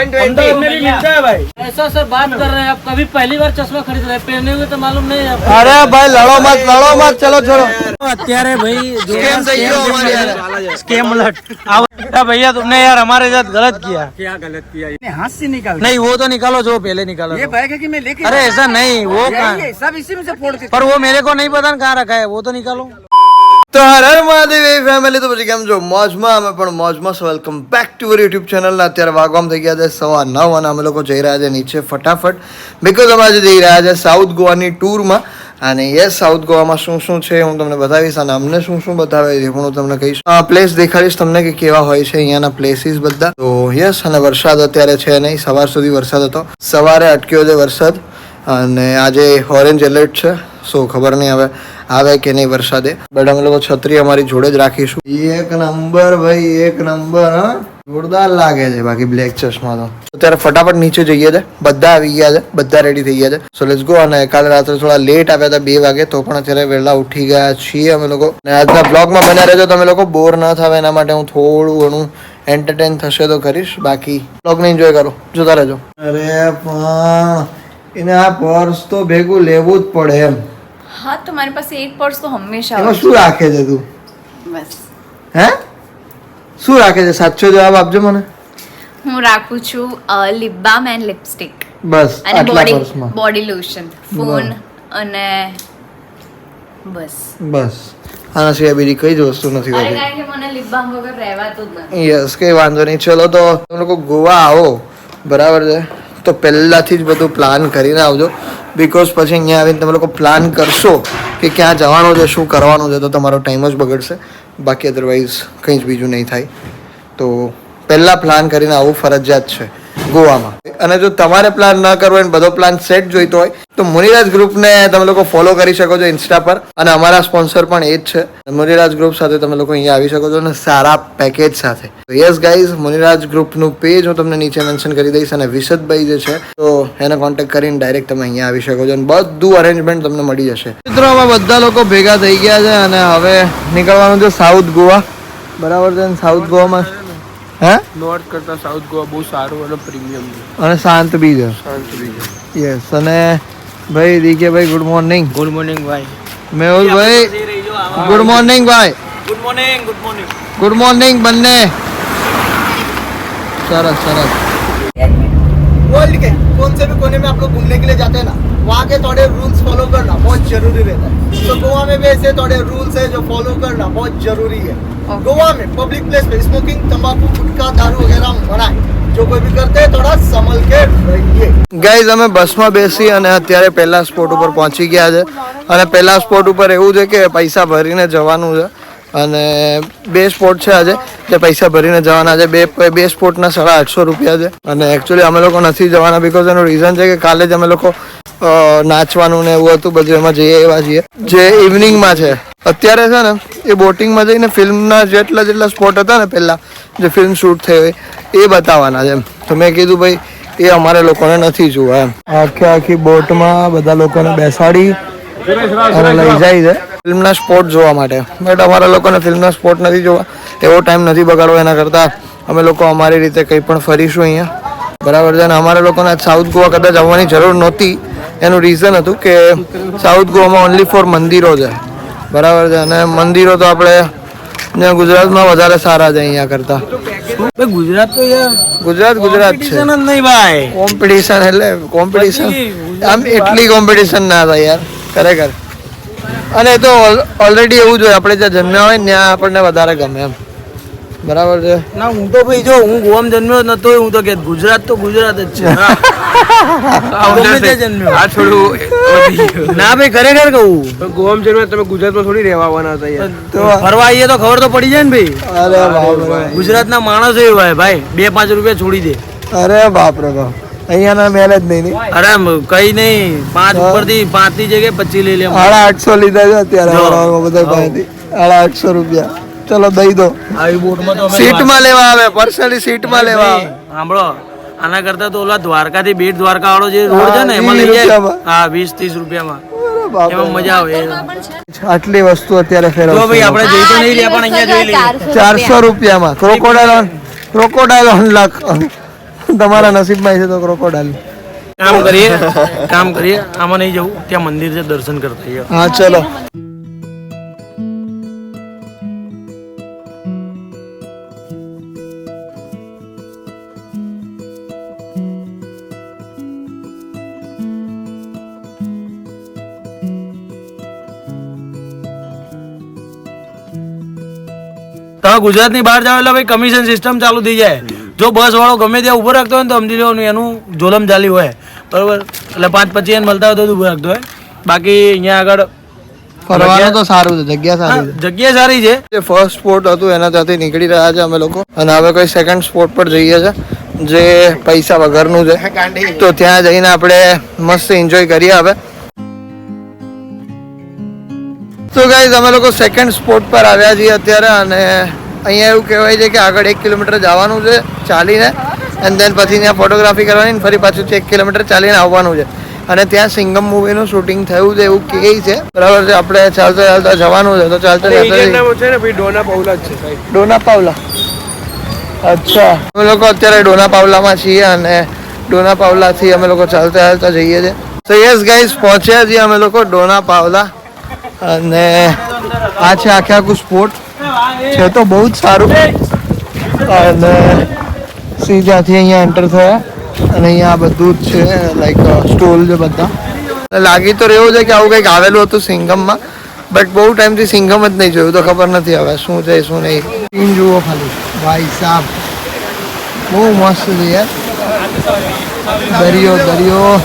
120 में भी मिलता है भाई। ऐसा सर बात कर रहे हैं आप, कभी पहली बार चश्मा खरीद रहे हैं, पहने हुए तो मालूम नहीं है। अरे भाई लड़ो मत, चलो અત્યારે ભાઈ स्कैम अलर्ट। भैया तुमने यार हमारे साथ गलत किया। क्या गलत किया? हाथ से निकाल। नहीं वो तो निकालो जो पहले निकालो। ये बैग है कि मैं लेके? अरे ऐसा नहीं, वो कहाँ सब इसी में से फोड़ के। पर वो मेरे को नहीं पता कहाँ रखा है, वो तो निकालो। તો હર હર મહાદેવ ફેમિલી, તો પછી કેમ છો? મોજમાં? અમે પણ મોજમાં. Welcome back to our YouTube channel. અત્યારે વાગવામાં થઈ ગયા છે 9:15 અને અમે લોકો જઈ રહ્યા છે નીચે ફટાફટ, બિકોઝ અમે આજે જઈ રહ્યા છે સાઉથ ગોવાની ટૂરમાં. અને યસ, સાઉથ ગોવામાં શું શું છે હું તમને બતાવીશ, અને અમને શું શું બતાવે એ પણ હું તમને કહીશ. પ્લેસ દેખાડીશ તમને કે કેવા હોય છે અહીંયાના પ્લેસીસ બધા. તો યસ, અને વરસાદ અત્યારે છે નહીં, સવાર સુધી વરસાદ હતો, સવારે અટક્યો છે વરસાદ, અને આજે ઓરેન્જ એલર્ટ છે. સો ખબર નહીં હવે આવે કે નહીં વરસાદે, બટ અમે લોકો છત્રી અમારી જોડે જ રાખીશું. એક નંબર ભાઈ, એક નંબર. હા, જોરદાર લાગે છે. બાકી બ્લેક ચશ્મા તો અત્યારે ફટાફટ નીચે જઈએ છે. બધા આવી ગયા છે, બધા રેડી થઈ ગયા છે. So let's go. અને કાલે રાત્રે થોડા લેટ આવ્યા હતા 2 વાગે, તો પણ અત્યારે વહેલા ઉઠી ગયા છીએ અમે લોકો. અને આજના બ્લોગમાં બન્યા રહેજો, તમે લોકો બોર ન થાવ એના માટે હું થોડું ઘણું એન્ટરટેન થશે તો કરીશ. બાકી બ્લોગને એન્જોય કરો, જોતા રહેજો. અરે પણ એને આ પર્સ તો ભેગું લેવું જ પડે એમ. हाँ, तुम्हारे पास एक पर्स तो हमेशा એમાં શું રાખે છે તું? बस હે, શું રાખે છે? સાચો જવાબ આપજો મને. હું રાખું છું લિપ બામ એન્ડ લિપસ્ટિક બસ અને આટલા પર્સમાં બોડી લોશન, ફોન અને બસ. આના સિવાય બીજી કઈ જ વસ્તુ નથી અરે હોતી. કારણ કે મને લિપ બામ વગર રહેવાતું જ નથી. યસ, કઈ વાંધો નહીં. ચલો તો તમે લોકો ગોવા આવો, બરાબર છે, તો પહેલાથી જ બધું પ્લાન કરીને આવજો, બિકોઝ પછી અહીંયા આવીને તમે લોકો પ્લાન કરશો કે ક્યાં જવાનું છે, શું કરવાનું છે, તો તમારો ટાઈમ જ બગડશે. બાકી અદરવાઇઝ કંઈ જ બીજું નહીં થાય. તો પહેલાં પ્લાન કરીને આવવું ફરજિયાત છે ગોવામાં. અને જો તમારે પ્લાન ન કરવો હોય, બધો પ્લાન સેટ જોઈતો હોય, તો મુનિરાજ ગ્રુપને તમે લોકો ફોલો કરી શકો છો ઇન્સ્ટા પર. અને અમારા સ્પોન્સર પણ એ જ છે. મુનિરાજ ગ્રુપ સાથે તમે લોકો અહીંયા આવી શકો છો, અને સારા પેકેજ સાથે. યસ ગાઈઝ, મુનિરાજ ગ્રુપનું પેજ હું તમને નીચે મેન્શન કરી દઈશ. અને વિશદભાઈ જે છે તો એને કોન્ટેક્ટ કરીને ડાયરેક્ટ તમે અહીંયા આવી શકો છો, અને બધું અરેન્જમેન્ટ તમને મળી જશે. મિત્રો, આમાં બધા લોકો ભેગા થઈ ગયા છે, અને હવે નીકળવાનું છે સાઉથ ગોવા, બરાબર છે. સાઉથ ગોવામાં હે નોર્થ કરતા સાઉથ ગોવા બહુ સારું અને પ્રીમિયમ છે, અને શાંત બી છે. યસ. અને ભાઈ દીકે ભાઈ, ગુડ મોર્નિંગ. ગુડ મોર્નિંગ ભાઈ. મેહુલ ભાઈ, ગુડ મોર્નિંગ ભાઈ. Good morning. Good morning. Good morning बनने. सरस सरस. वर्ल्ड के कौन से भी कोने में आप लोग घूमने के लिए जाते हैं ना, वहाँ के थोड़े रूल्स फॉलो करना बहुत जरूरी रहता है. तो गोवा में भी ऐसे थोड़े रूल्स है जो फॉलो करना बहुत जरूरी है. गोवा में पब्लिक प्लेस पे स्मोकिंग, तंबाकू, गुटखा, दारू वगैरह मना है. जो कोई भी करते हैं थोड़ा संभल के रहिए. ગાઈઝ, અમે બસમાં બેસી અને અત્યારે પહેલા સ્પોટ ઉપર પહોંચી ગયા છે. અને પહેલા સ્પોટ ઉપર એવું છે કે પૈસા ભરીને જવાનું છે, અને 2 સ્પોટ છે આજે જે પૈસા ભરીને જવાના છે. બે સ્પોટના 850 રૂપિયા છે. અને એકચ્યુઅલી અમે લોકો નથી જવાના, બિકોઝ એનું રીઝન છે કે કાલે જ અમે લોકો નાચવાનું ને એવું હતું બધું, એમાં જઈએ એવા છીએ જે ઇવનિંગમાં છે. અત્યારે છે ને એ બોટિંગમાં જઈને ફિલ્મના જેટલા સ્પોટ હતા ને પહેલાં જે ફિલ્મ શૂટ થઈ હોય એ બતાવવાના છે એમ. તો મેં કીધું ભાઈ એ અમારે લોકોને નથી જોવા એમ. આખી બોટમાં બધા લોકોને બેસાડી અને લઈ જાય છે ફિલ્મના સ્પોટ જોવા માટે. બટ અમારા લોકોને ફિલ્મના સ્પોટ નથી જોવા, એવો ટાઈમ નથી બગાડવો. એના કરતાં અમે લોકો અમારી રીતે કંઈ પણ ફરીશું અહીંયા, બરાબર છે. અને અમારા લોકોને સાઉથ ગોવા કદાચ આવવાની જરૂર નહોતી. એનું રીઝન હતું કે સાઉથ ગોવામાં ઓનલી ફોર મંદિરો છે, બરાબર છે. અને મંદિરો તો આપણે ગુજરાતમાં વધારે સારા છે અહીંયા કરતા. ગુજરાત તો ગુજરાત છે નહીં ભાઈ. કોમ્પિટિશન એટલે કોમ્પિટિશન આમ એટલી કોમ્પિટિશન ના થાય યાર, ખરેખર. અને એ તો ઓલરેડી એવું જોઈએ, આપણે જ્યાં જન્મ્યા હોય ને ત્યાં આપણને વધારે ગમે એમ, બરાબર છે. ના, હું તો ભાઈ જો હું ગોવામાં જન્મ્યો નતો, હું તો કે ગુજરાત તો ગુજરાત જ છે. આ થોડું ના ભાઈ, ખરેખર કહું, ગોવામાં જન્મ્યા તમે ગુજરાતમાં થોડી રહેવા આવવાના હતા યાર. તો ફરવા આવીએ તો ખબર તો પડી જાય ને ભાઈ. અરે બાપ, ગુજરાતના માણસો એવા હોય ભાઈ, 2-5 રૂપિયા છોડી દે. અરે બાપ રે બાપ, અહીંયા મેલ જ નહીં. અરે કઈ નહીં, 5 ઉપરથી 5 ની જગ્યાએ 25 લઈ લે. 850 લીધા છે અત્યારે બધા પાસેથી. 850 રૂપિયા. ચલો દઈ દો. આવી બોટમાં તો સીટમાં લેવા આવે, પર્સનલી સીટમાં લેવા આવે. સાંભળો, આના કરતા તો ઓલા દ્વારકાથી બેટ દ્વારકા વાળો જે રોડ છે ને એમાં લઈ જાય. હા, 20-30 રૂપિયામાં એમાં મજા આવે. આટલી વસ્તુ અત્યારે ફેરવો ભાઈ, આપણે જોઈ તો નહીં લે, પણ અહીંયા જોઈ લઈએ. 400 રૂપિયામાં ક્રોકોડાયલ અનલક. તમારા નસીબમાં છે તો ક્રોકોડાઇલ. કામ કરીએ આમાં નહીં જવું, ત્યાં મંદિર છે દર્શન કરતા આવીએ. હા ચલો. તમે ગુજરાતની બહાર જાવ એટલે ભાઈ કમિશન સિસ્ટમ ચાલુ થઈ જાય. જો બસ વાળો ગમે ત્યાં ઉભો રાખતો હોય ને તો સમજી લેવાનું એનું જોલમ ચાલી હોય, બરોબર. એટલે 5.25 એને મળતા હોય તો ઉભો રાખતો હોય. બાકી અહીંયા આગળ ફરવાનું તો સારું છે, જગ્યા સારી છે. જગ્યા સારી છે. જે ફર્સ્ટ સ્પોટ હતું એના ત્યાંથી નીકળી રહ્યા છે અમે લોકો અને હવે કોઈ સેકન્ડ સ્પોટ પર જઈએ છે જે પૈસા વગરનું છે. તો ત્યાં જઈને આપણે મસ્ત એન્જોય કરીએ હવે. તો ગાઈઝ અમે લોકો સેકન્ડ સ્પોટ પર આવ્યા છીએ અત્યારે અને અહીંયા એવું કહેવાય છે કે આગળ 1 કિલોમીટર જવાનું છે ચાલીને એન્ડ દેન પછી ત્યાં ફોટોગ્રાફી કરવાની ફરી પાછું 1 કિલોમીટર ચાલીને આવવાનું છે. અને ત્યાં સિંગમ મૂવીનું શૂટિંગ થયું છે એવું કહે છે, બરાબર છે. આપણે ચાલતા ચાલતા જવાનું છે તો ચાલતા ડોના પાવલા. અચ્છા, અમે લોકો અત્યારે ડોના પાવલામાં છીએ અને ડોના પાવલાથી અમે લોકો ચાલતા ચાલતા જઈએ છીએ. તો યસ ગાઈઝ પહોંચ્યા છીએ અમે લોકો ડોના પાવલા અને આ છે આખે આખું સ્પોટ છે તો બહુ જ સારું. અને સીધાથી અહીંયા એન્ટર થયા અને અહીંયા બધું જ છે લાઈક સ્ટોલ છે બધા. લાગી તો રહ્યું છે કે આવું કંઈક આવેલું હતું સિંગમમાં, બટ બહુ ટાઈમથી સિંગમ જ નહીં જોયું તો ખબર નથી હવે શું છે શું નહીં. સીન જુઓ ખાલી ભાઈ સાહેબ, બહુ મસ્ત છે યાર. દરિયો દરિયો.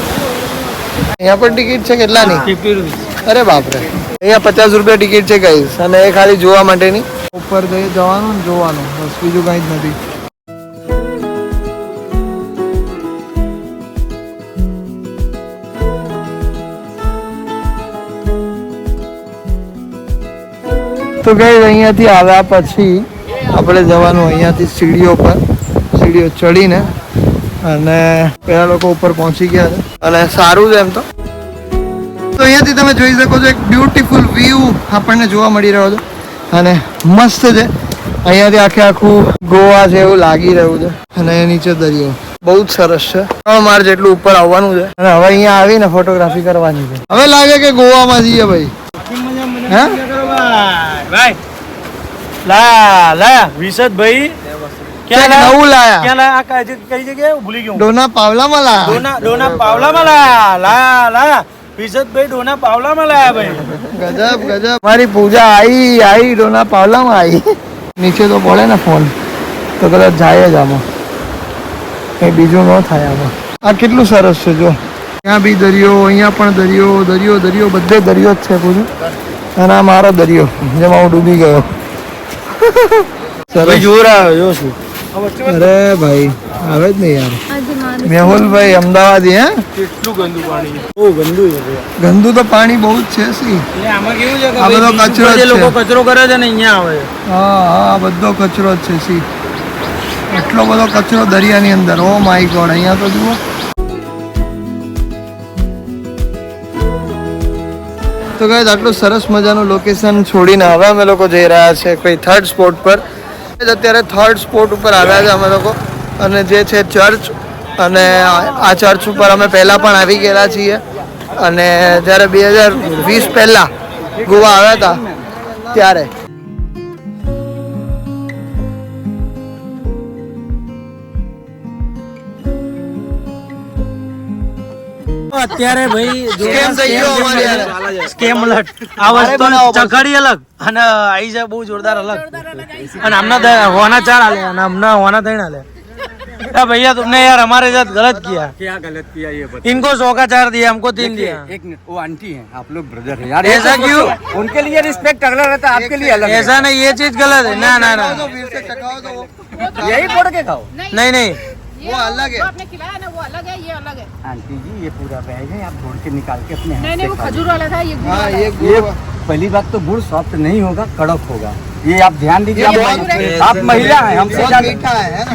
અહીંયા પણ ટિકિટ છે કેટલાની? 50 રૂપિયા. અરે બાપરે, અહીંયા 50 રૂપિયા ટિકિટ છે ગાઈસ અને એ ખાલી જોવા માટેની. ઉપર જવાનું ને જોવાનું, બસ બીજું કંઈ જ નથી. તો ગાઈસ અહીંયાથી આવ્યા પછી આપણે જવાનું અહીંયાથી સીડીઓ પર, સીડીઓ ચડીને અને પેલા લોકો ઉપર પહોંચી ગયા છે અને સારું છે એમ તો. તો અહીંયાથી તમે જોઈ શકો છો એક બ્યુટીફુલ વ્યૂ આપણને જોવા મળી રહ્યો છે અને મસ્ત છે. અહીંયાથી આખે આખું ગોવા છે એવું લાગી રહ્યું છે અને નીચે દરિયો બહુ જ સરસ છે. 3 માળ જેટલું ઉપર આવવાનું છે અને હવે અહીંયા આવીને ફોટોગ્રાફી કરવાની છે. હવે લાગે કે ગોવામાં જઈએ ભાઈ. હે ભાઈ લા લા વિશદભાઈ ક્યાં નવું લાયા? ક્યાં લાયા? કઈ જગ્યાએ ભૂલી ગયો. ડોના પાવલામાં લાયા. ડોના પાવલામાં લાયા. લા વિશદભાઈ ડોના પાવલામાં લાયા ભાઈ. ગજબ ગજબ. મારી પૂજા આવી ડોના પાવલામાં આવી. નીચે તો પડે ને ફોન તો કદાચ જાય જ આમાં, કંઈ બીજું ન થાય આમાં. આ કેટલું સરસ છે જો. ત્યાં બી દરિયો, અહીંયા પણ દરિયો દરિયો દરિયો, બધે દરિયો જ છે પૂરું. અને આ મારો દરિયો જેમાં હું ડૂબી ગયો. સરસ જોર આવે જો શું. અરે ભાઈ આવે જ નહીં યાર. મેહુલભાઈ અમદાવાદી. હે કેટલું ગંદુ પાણી, બહુ ગંદુ છે. ગંદુ તો પાણી બહુ જ છે. આમાં કેવું છે કે આ બધો કચરો જ છે. લોકો કચરો કરે છે ને અહીંયા આવે. હા હા, બધો કચરો જ છે. એટલો બધો કચરો દરિયાની અંદર. Oh my God. અહીંયા તો જુઓ. તો ગાઈસ આટલું સરસ મજાનું લોકેશન છોડીને હવે અમે લોકો જઈ રહ્યા છે કોઈ થર્ડ સ્પોટ પર. અત્યારે થર્ડ સ્પોટ ઉપર આવ્યા છે અમે લોકો અને જે છે ચર્ચ. અને આ ચર્ચ ઉપર અમે પહેલાં પણ આવી ગયેલા છીએ અને જ્યારે 2020 પહેલાં ગોવા આવ્યા હતા ત્યારે. અત્યારે ભાઈ Scam થઈ ગયો અમારી હારે. સ્કેમ અલગ, આ વસ્તુ ચકડી અલગ અને આઈ જાય બહુ જોરદાર અલગ. અને આમના હોના 4 આલે અને આમના હોના 3 आले. भैया तुमने यार हमारे साथ गलत किया. क्या गलत किया ये बताओ? इनको 100 का 4 दिया, हमको 3 दिया. एक मिनट, वो आंटी हैं, आप लोग ब्रदर हैं यार. ऐसा क्यों? उनके लिए रिस्पेक्ट अगला रहता है, आपके लिए अलग है. ऐसा नहीं, ये चीज गलत है. ना ना ना, यही फोड़ के खाओ. नहीं नहीं, वो अलग है. आपने खिलाया ना वो अलग है, ये अलग है. आंटी जी ये पूरा बैग है, आप फोड़ के निकाल के अपने हाथ नहीं नहीं, से वो खा खजूर वाला था, ये गुड़ हाँ वाला ये है. लो. ये पहली बात तो गुड़ सॉफ्ट नहीं होगा, कड़क होगा. ये आप ध्यान दीजिए. आप महिला हैं, हमसे बहुत ज्यादा मीठा है ना.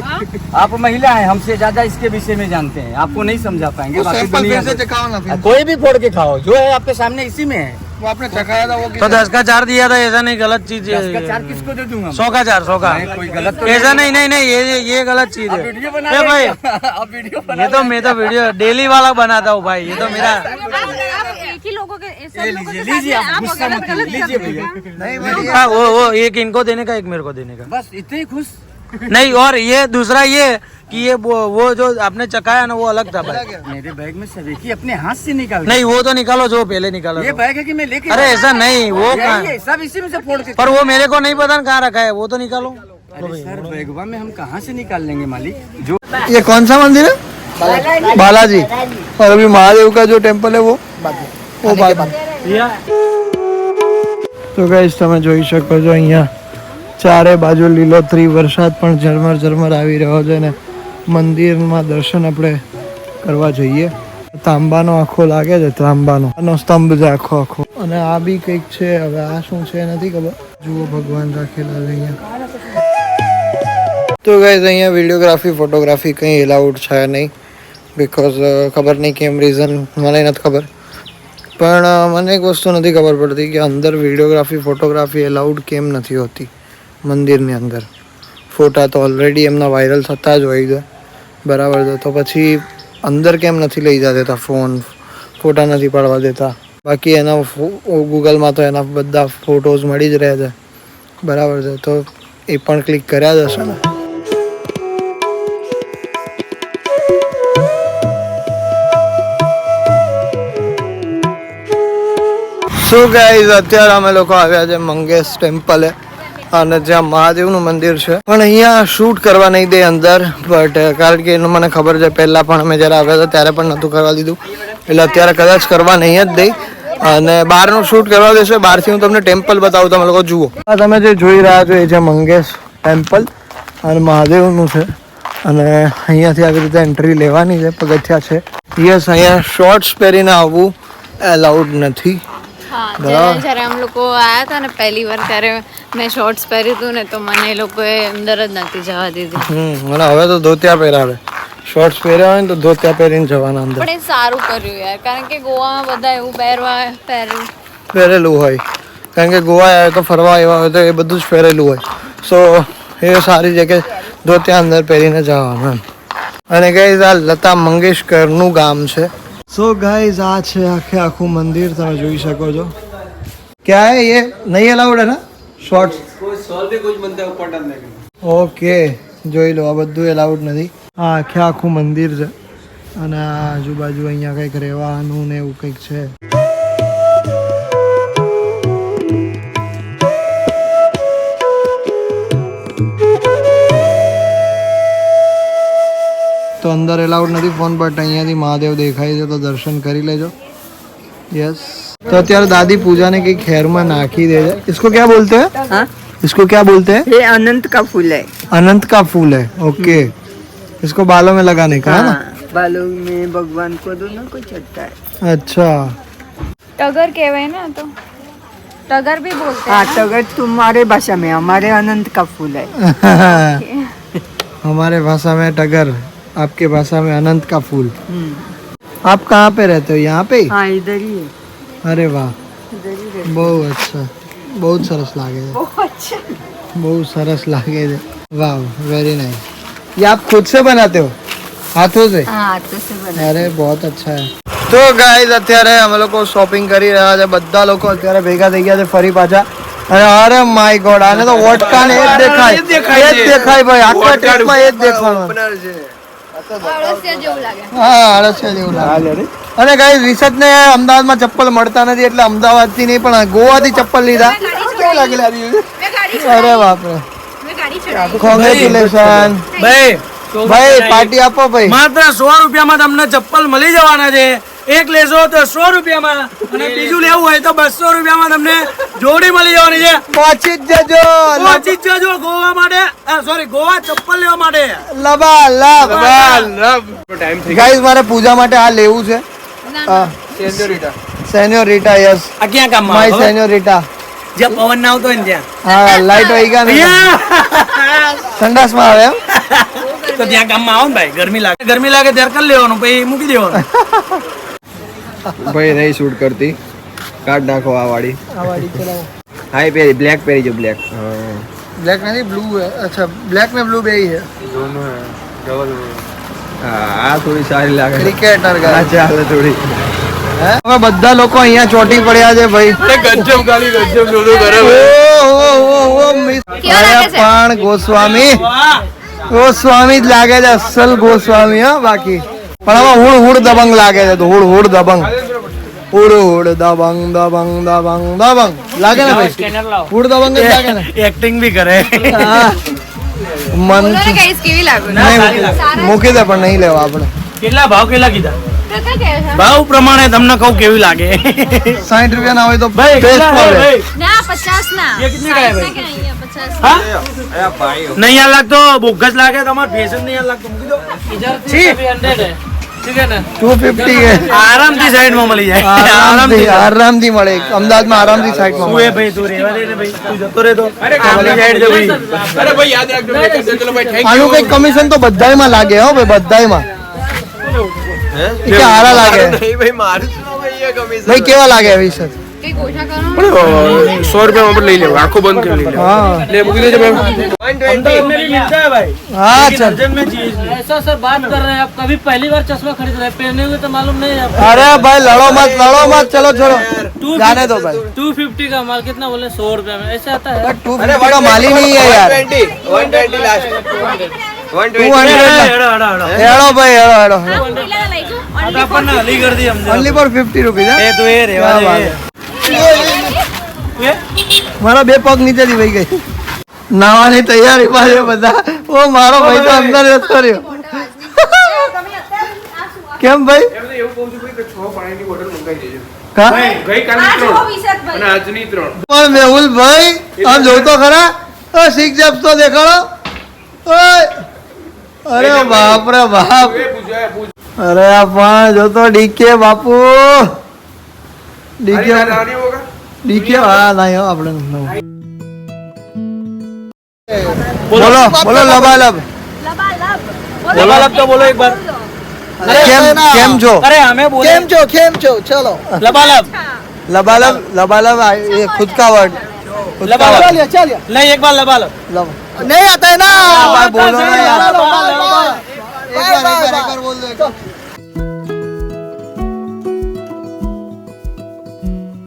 आप महिला हैं, हमसे ज्यादा इसके विषय में जानते हैं. आपको नहीं समझा पाएंगे. वो बाकी सैंपल दुनिया फिर से चखाओ ना फिर. कोई भी फोड़ के खाओ, जो है आपके सामने इसी में है. वो आपने चखाया था वो तो 10 का 4 दिया था, ऐसा नहीं, गलत चीज है। 10 का 4 किसको दे दूंगा? 100 का 4, 100 का। कोई गलत तो ऐसा नहीं, नहीं नहीं, ये गलत चीज है। वीडियो बना ए भाई, आप वीडियो बना ये तो मैं तो वीडियो डेली वाला बनाता हूँ भाई, ये तो मेरा। आप एक ही लोगों के सब लोगों के साथ लीजिए, हैं, आप आप गुस्सा गलत मत गलत लीजिए कर रहे भैया। हैं। नहीं भाई हाँ, वो एक इनको देने का, एक मेरे को देने का। बस इतने ही खुश। नहीं, और ये दूसरा ये कि ये वो जो आपने चखाया ना वो अलग था भाई। मेरे बैग में सब एक ही अपने हाथ से निकाल नहीं, वो तो निकालो जो पहले निकाला ये था। बैग है कि मैं लेके अरे ऐसा नहीं, वो कहाँ यही है, सब इसी में से फोड़ के। पर वो मेरे को नहीं पता कहाँ रखा है, वो तो निकालो। अरे सर बैगवा में हम कहाँ से निकाल लेंगे मालिक? जो ये कौन सा मंदिर है? बालाजी। और अभी महादेव का जो टेम्पल है वो बाद તો ગાઈસ તમે જોઈ શકો છો અહીંયા ચારે બાજુ લીલોતરી, વરસાદ પણ ઝરમર ઝરમર આવી રહ્યો છે ને મંદિરમાં દર્શન આપણે કરવા જઈએ. તાંબાનો આખો લાગે છે, તાંબાનો આનો સ્તંભ છે આખો આખો. અને આ બી કંઈક છે, હવે આ શું છે નથી ખબર. જુઓ ભગવાન રાખેલા છે અહીંયા. તો ગાઈસ અહીંયા વિડીયોગ્રાફી ફોટોગ્રાફી કંઈ એલાઉડ છે નહીં, બિકોઝ ખબર નહીં કેમ, રીઝન મને નથી ખબર. પણ મને એક વસ્તુ નથી ખબર પડતી કે અંદર વિડીયોગ્રાફી ફોટોગ્રાફી એલાઉડ કેમ નથી હોતી મંદિરની અંદર. ફોટા તો ઓલરેડી એમના વાયરલ થતા જ હોય છે, બરાબર છે, તો પછી અંદર કેમ નથી લઈ જતા દેતા, ફોટા નથી પાડવા દેતા? બાકી એના ગૂગલમાં તો એના બધા ફોટોઝ મળી જ રહ્યા છે, બરાબર છે, તો એ પણ ક્લિક કર્યા જ હશે ને. સો ગાઈઝ અત્યારે અમે લોકો આવ્યા છે મંગેશ ટેમ્પલે, અને જ્યાં મહાદેવનું મંદિર છે. પણ અહીંયા શૂટ કરવા નહીં દે અંદર, બટ કારણ કે એનું મને ખબર છે, પહેલાં પણ અમે જ્યારે આવ્યા હતા ત્યારે પણ નહોતું કરવા દીધું, એટલે અત્યારે કદાચ કરવા નહીં જ દે. અને બહારનું શૂટ કરવા દેશે. બહારથી હું તમને ટેમ્પલ બતાવું, તમે લોકો જુઓ. આ તમે જે જોઈ રહ્યા છો એ છે મંગેશ ટેમ્પલ, અને મહાદેવનું છે. અને અહીંયાથી આવી રીતે એન્ટ્રી લેવાની છે, પગથિયા છે. યસ, અહીંયા શોર્ટ્સ પહેરીને આવવું એલાઉડ નથી. હા, જ્યારે અમે લોકો આયા હતા ને પહેલી વાર, ત્યારે મેં શોર્ટ્સ પહેર્યું હતું ને, તો મને એ લોકોએ અંદર જ નથી જવા દીધી. મને હવે તો ધોતિયા પહેરાવે. શોર્ટ્સ પહેર્યા હોય ને તો ધોતિયા પહેરીને જવાના અંદર. પણ એ સારું કર્યું યાર, કારણ કે ગોવામાં બધા એવું પહેરેલું હોય, કારણ કે ગોવા આવે તો ફરવા આવ્યા હોય તો એ બધું જ પહેરેલું હોય. સો એ સારી છે કે ધોતિયા અંદર પહેરીને જવાનું એમ. અને ગાઈઝ આ લતા મંગેશકરનું ગામ છે. સો ગાઈઝ આ છે આખે આખું મંદિર, તમે જોઈ શકો છો. क्या है ये? नहीं अलाउड है ना शॉर्ट्स? ઓકે, જોઈ લો, આ બધું એલાઉડ નથી. આ આખે આખું મંદિર છે, અને આ આજુબાજુ અહીંયા કંઈક રહેવાનું ને એવું કંઈક છે. તો અંદર એલાઉડ નથી ફોન, બટ અહીંયાથી મહાદેવ દેખાય છે તો દર્શન કરી લેજો. યસ. तो અત્યારે દાદી પૂજાને કઈ ખેરમાં નાખી દે છે. इसको क्या बोलते हैं? हाँ? इसको क्या बोलते हैं? ये अनंत का फूल है. अनंत का फूल है. ओके. इसको बालों में लगाने का है ना? बालों में भगवान को दोनों को चढ़ता है. अच्छा. ટગર કહેવાય ને, તો ટગર भी बोलते हाँ, टगर तुम्हारे भाषा में, हमारे अनंत का फूल है. हमारे भाषा में टगर, आपके भाषा में अनंत का फूल. आप कहाँ पे रहते हो? यहाँ पे? हाँ, इधर ही है. अरे वाह, બહુ અચ્છા, બહુ સરસ લાગે છે, બહુ સરસ લાગે છે. વાહ, વેરી નાइस. ये आप खुद से बनाते हो हाथों से? हाँ, हाथों से बना. अरे बहुत अच्छा है. તો ગાઈઝ અત્યારે અમે લોકો શોપિંગ કરી રહ્યા છે, બધા લોકો અત્યારે ભેગા થઈ ગયા છે ફરી પાછા. અને અરે માય ગોડ, આને તો વોડકા ને એ જ દેખાય, એ જ દેખાય ભાઈ, આખા ટ્રીપમાં એ જ દેખાવાનું. અળસિયા જેવું લાગે. હા, અળસિયા જેવું લાગે. અને ગાઈઝ વિશદ ને અમદાવાદમાં ચપ્પલ મળતા નથી, એટલે અમદાવાદથી નહીં પણ ગોવાથી ચપ્પલ લીધા. કેવું લાગે લારી? અરે બાપરે, કોંગ્રેચ્યુલેશન ભાઈ ભાઈ, પાર્ટી આપો ભાઈ. માત્ર 100 રૂપિયામાં તમને ચપ્પલ મળી જવાના છે. એક લેશો તો 100 રૂપિયામાં, અને બીજું લેવું હોય તો 200 રૂપિયામાં તમને જોડી મળી જવાની છે. પહોંચી જ જજો, પહોંચી જ જજો ગોવા માટે, સોરી ગોવા ચપ્પલ લેવા માટે. લબાલબ. ગાઈઝ મારે પૂજા માટે આ લેવું છે. સેન્યોરિટા. યસ, આ ક્યાં કામમાં માય આવે? સેન્યોરિટા. જ્યાં પવન ના આવતો હોય ને ત્યાં. હા, લાઈટ વહી ગયા ને સંડાસમાં આવે એમ. તો ત્યાં કામમાં આવો ને ભાઈ. ગરમી લાગે, ગરમી લાગે ત્યારે કરી લેવાનું, પછી મૂકી દેવાનું. ભાઈ નહીં શૂટ કરતી. કાઢ નાખો આ વાળી આ વાળી ચલાવો હાઈ પહેરી બ્લેક પહેરી જો બ્લેક ब्लैक नहीं ब्लू है अच्छा ब्लैक में ब्लू भी है આ થોડી સારી લાગે क्रिकेटर હા ચાલે થોડી હવે બધા લોકો અહીંયા ચોટી પડ્યા છે ભાઈ ગજબ ગાલી ગજબ જોડો કરે કેવા લાગે છે? પણ ગોસ્વામી ગોસ્વામી જ લાગે છે અસલ ગોસ્વામી હા બાકી પણ હવે હુડ દબંગ લાગે છે તો હુડ દબંગ હુડ દબંગ દબંગ દબંગ દબંગ લાગે ને ભાઈ હુડ દબંગ જ લાગે ને એક્ટિંગ બી કરે હા. મન બોલો ને guys, કેવી લાગુ? નહીં મૂકી દે પણ નહીં લેવા આપણે કેટલા ભાવ કેટલા કીધા કાકા કહે છે? ભાવ પ્રમાણે તમને કહું કેવી લાગે 60 રૂપિયા ના હોય તો ભાઈ best કેટલા હે પડે. ભાઈ ના 50 ના ये कितने का है भाई? 60 ना क्या, ये 50 हाँ? અરે ભાઈ नहीं यार लगतो बोगस लागे તમાર ફેશન नहीं यार लगतो મૂકી દો इधर થી 100 है ठीक है ना 250 है આરામથી સાઈડ માં મળી જાય આરામથી મળે અમદાવાદમાં આરામથી સાઈડ માં તું એ ભાઈ તું રેવા દે ને ભાઈ તું જતો રહે તો આમની સાઈડ છે ભાઈ અરે ભાઈ યાદ રાખજો ચલો ભાઈ થેન્ક આનું કઈ કમિશન તો બધાયમાં લાગે હો ભાઈ બધાયમાં કે હારા લાગે નહીં ભાઈ મારું શું ભાઈ એ કમિશન ભાઈ કેવા લાગે વિશે કઈ ગોઠા કરો 100 રૂપિયા માં લઈ લેવું આખો બંધ કરી લેવું હા લે મૂકી દેજો ભાઈ अहमदाबाद में भी मिलता है भाई हाँ, लेकिन चल। अर्जन में चीज नहीं। ऐसा सर बात कर रहे हैं आप कभी पहली बार चश्मा खरीद रहे हैं पहने हुए तो मालूम नहीं है आपको अरे भाई लड़ो मत चलो चलो जाने दो भाई 250 का माल कितना बोले 100 रुपए में ऐसे आता है 250 का माल ही नहीं है यार 120 લાસ્ટ 120 हेड़ो, 200 हेड़ो, हेड़ो, हेड़ो। हेड़ो भाई हेड़ो કેટલા લાગ્યું? अब अपन ने हली कर दी हमने ओनली फॉर 50 रुपीज ए तो ये रेवा क्या दे ये મારા બે પગ નીચેથી વહી ગઈ નાવાની તૈયારી પાસે બધા ઓ મારો ભાઈ તો અંદર જતો રહ્યો કેમ ભાઈ એવું કહું છું ભાઈ કે 6 પાણીની બોટલ મંગાવી દેજો કા ગઈકાલની 3 અને આજની 3 પણ મેહુલ ભાઈ આમ જોતો ખરા ઓ સિક્સ જેપ્સ તો દેખાડો ઓય અરે બાપ રે બાપ અરે આ પણ જોતો ડીકે બાપુ ડીકે નાની હોગા ડીકે હા નહીં હો આપણે નહીં. બોલો બોલો લબાલબ लबालब तो बोलो एक बार કેમ છો अरे हमें बोले કેમ છો ચલો लबालब लबालब लबालब ये खुद का वर्ड लबालब नहीं एक बार लबालब नहीं आता है ना लबालब बोलो ना यार लबालब। एक बार बोल दो